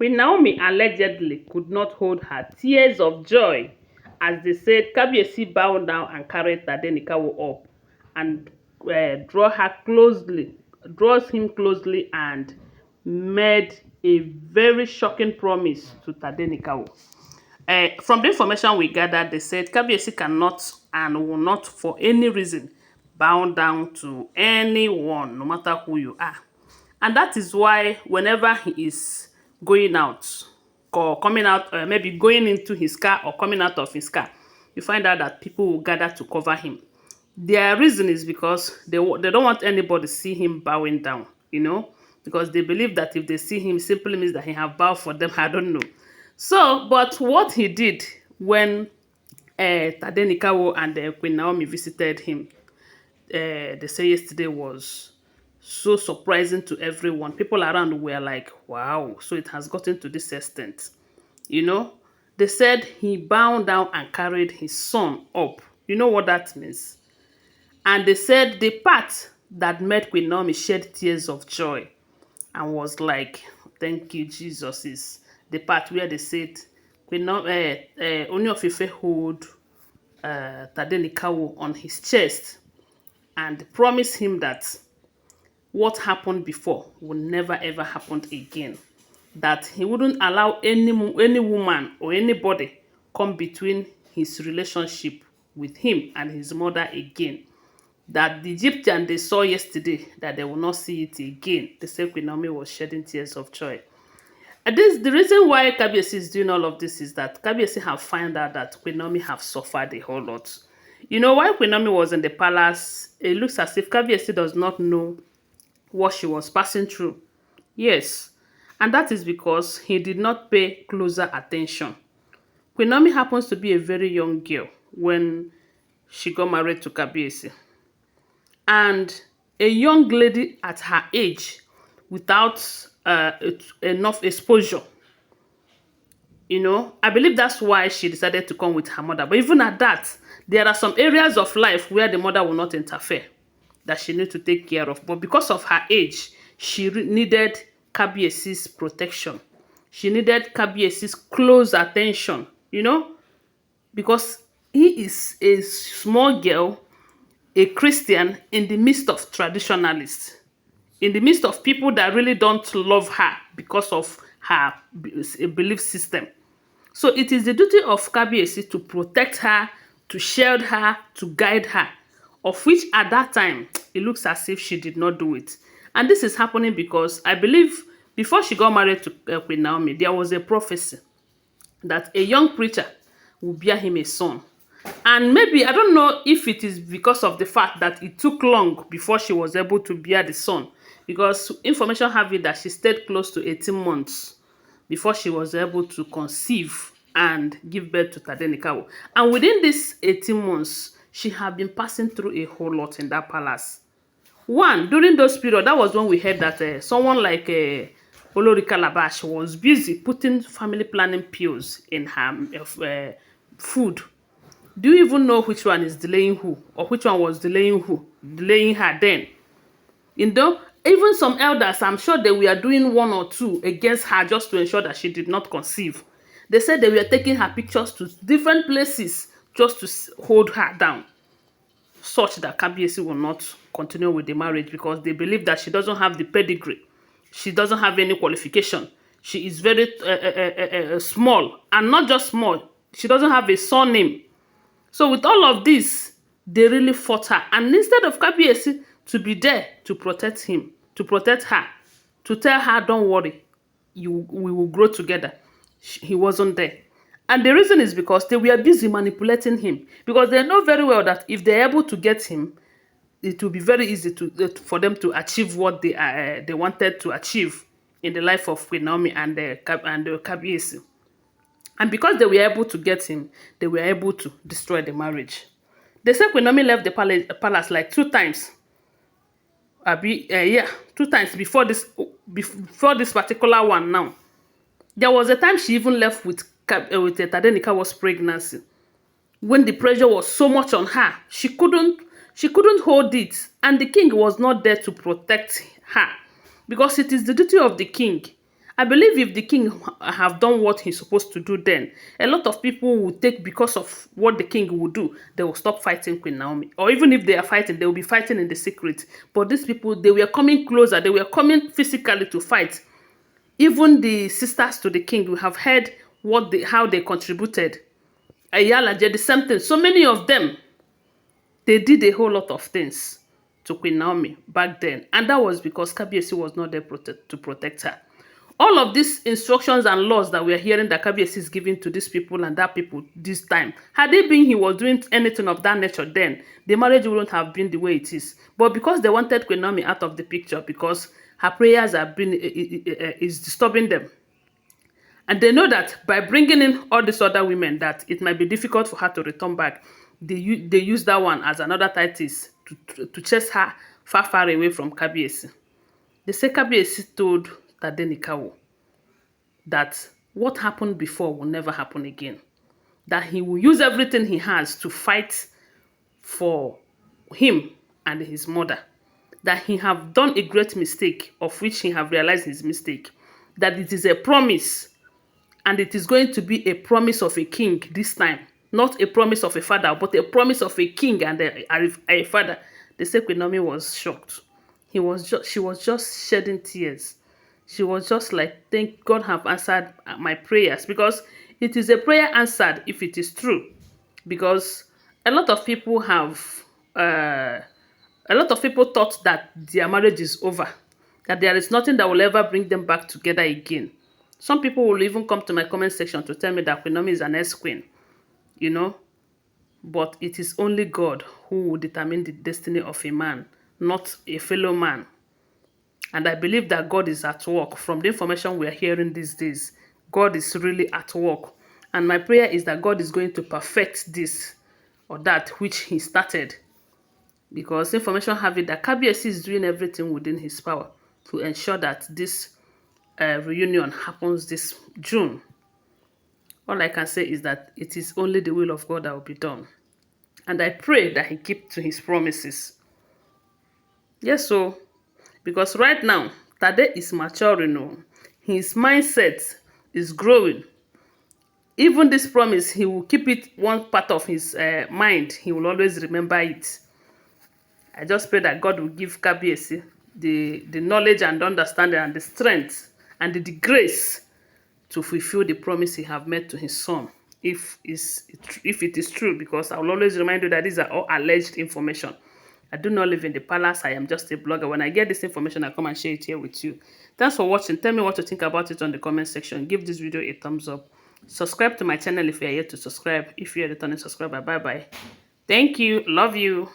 Queen Naomi allegedly could not hold her tears of joy as they said Kabiyesi bowed down and carried Tadenikawo up and draws him closely and made a very shocking promise to Tadenikawo. From the information we gathered, they said Kabiyesi cannot and will not for any reason bow down to anyone, no matter who you are. And that is why whenever he is going out or coming out, maybe going into his car or coming out of his car, you find out that people will gather to cover him. Their reason is because they don't want anybody to see him bowing down, because they believe that if they see him, simply means that he have bowed for them. I don't know. So, but what he did when Tadenikawo and Queen Naomi visited him, they say yesterday was so surprising to everyone. People around were like, wow, so it has gotten to this extent. They said he bowed down and carried his son up. You know what that means? And they said the part that made Queen Naomi shed tears of joy and was like, thank you, Jesus, is the part where they said Ooni of Ife hold Tadenikawo on his chest and promised him that what happened before would never ever happen again. That he wouldn't allow any woman or anybody come between his relationship with him and his mother again. That the Egyptian they saw yesterday, that they will not see it again. The same Queen Naomi was shedding tears of joy. And the reason why Kabiyesi is doing all of this is that Kabiyesi have found out that Queen Naomi have suffered a whole lot. While Queen Naomi was in the palace, it looks as if Kabiyesi does not know what she was passing through. Yes, and that is because he did not pay closer attention. Queen Naomi happens to be a very young girl when she got married to Kabiyesi. And a young lady at her age without enough exposure. I believe that's why she decided to come with her mother. But even at that, there are some areas of life where the mother will not interfere, that she needs to take care of. But because of her age, she needed Kabiyesi's protection. She needed Kabiyesi's close attention, because he is a small girl, a Christian in the midst of traditionalists, in the midst of people that really don't love her because of her belief system. So it is the duty of Kabiyesi to protect her, to shield her, to guide her, of which at that time, it looks as if she did not do it. And this is happening because I believe before she got married to Queen Naomi, there was a prophecy that a young preacher will bear him a son. And maybe, I don't know if it is because of the fact that it took long before she was able to bear the son, because information have it that she stayed close to 18 months before she was able to conceive and give birth to Tadenikawo. And within these 18 months, she had been passing through a whole lot in that palace. One, during those periods, that was when we heard that someone like Olori Calabash was busy putting family planning pills in her food. Do you even know which one is delaying who, or which one was delaying her then? Even some elders, I'm sure they were doing one or two against her just to ensure that she did not conceive. They said they were taking her pictures to different places just to hold her down, such that Kabiyesi will not continue with the marriage because they believe that she doesn't have the pedigree. She doesn't have any qualification. She is very small, and not just small. She doesn't have a surname. So with all of this, they really fought her. And instead of Kabiyesi to be there to protect him, to protect her, to tell her, don't worry, we will grow together, he wasn't there. And the reason is because they were busy manipulating him. Because they know very well that if they're able to get him, it will be very easy for them to achieve what they wanted to achieve in the life of Queen Naomi and Kabiyesi. And because they were able to get him, they were able to destroy the marriage. They said Queen Naomi left the palace like 2 times. 2 times before this particular one now. There was a time she even left with Tadenikawo's pregnancy. When the pressure was so much on her, she couldn't hold it. And the king was not there to protect her. Because it is the duty of the king I believe if the king have done what he's supposed to do, then a lot of people will take, because of what the king will do, they will stop fighting Queen Naomi. Or even if they are fighting, they will be fighting in the secret. But these people, they were coming closer. They were coming physically to fight. Even the sisters to the king, we have heard how they contributed. Ayalaje, the same thing. So many of them, they did a whole lot of things to Queen Naomi back then. And that was because Kabiyesi was not there to protect her. All of these instructions and laws that we are hearing that Kabiyesi is giving to these people and that people this time, had it been he was doing anything of that nature, then the marriage wouldn't have been the way it is. But because they wanted Queen Naomi out of the picture, because her prayers have been is disturbing them, and they know that by bringing in all these other women, that it might be difficult for her to return back, they use that one as another tactic to chase her far, far away from Kabiyesi. They say Kabiyesi told Tadenikawo that what happened before will never happen again. That he will use everything he has to fight for him and his mother. That he have done a great mistake, of which he have realized his mistake. That it is a promise, and it is going to be a promise of a king this time. Not a promise of a father, but a promise of a king and a father. They say Queen Naomi was shocked. She was just shedding tears. She was just like, thank God have answered my prayers, because it is a prayer answered if it is true. Because a lot of people thought that their marriage is over, that there is nothing that will ever bring them back together again. Some people will even come to my comment section to tell me that Queen Naomi is an ex-queen, you know. But it is only God who will determine the destiny of a man, not a fellow man. And I believe that God is at work. From the information we are hearing these days, God is really at work. And my prayer is that God is going to perfect this or that which he started. Because information have it that Kabiyesi is doing everything within his power to ensure that this reunion happens this June. All I can say is that it is only the will of God that will be done. And I pray that he keep to his promises. Yes, so, because right now, Tade is maturing. No? His mindset is growing. Even this promise, he will keep it one part of his mind. He will always remember it. I just pray that God will give Kabiyesi the knowledge and understanding and the strength and the grace to fulfill the promise he have made to his son, if it is true, because I will always remind you that these are all alleged information. I do not live in the palace. I am just a blogger. When I get this information, I come and share it here with you. Thanks for watching. Tell me what you think about it on the comment section. Give this video a thumbs up. Subscribe to my channel if you are yet to subscribe. If you are a returning subscriber, bye-bye. Thank you. Love you.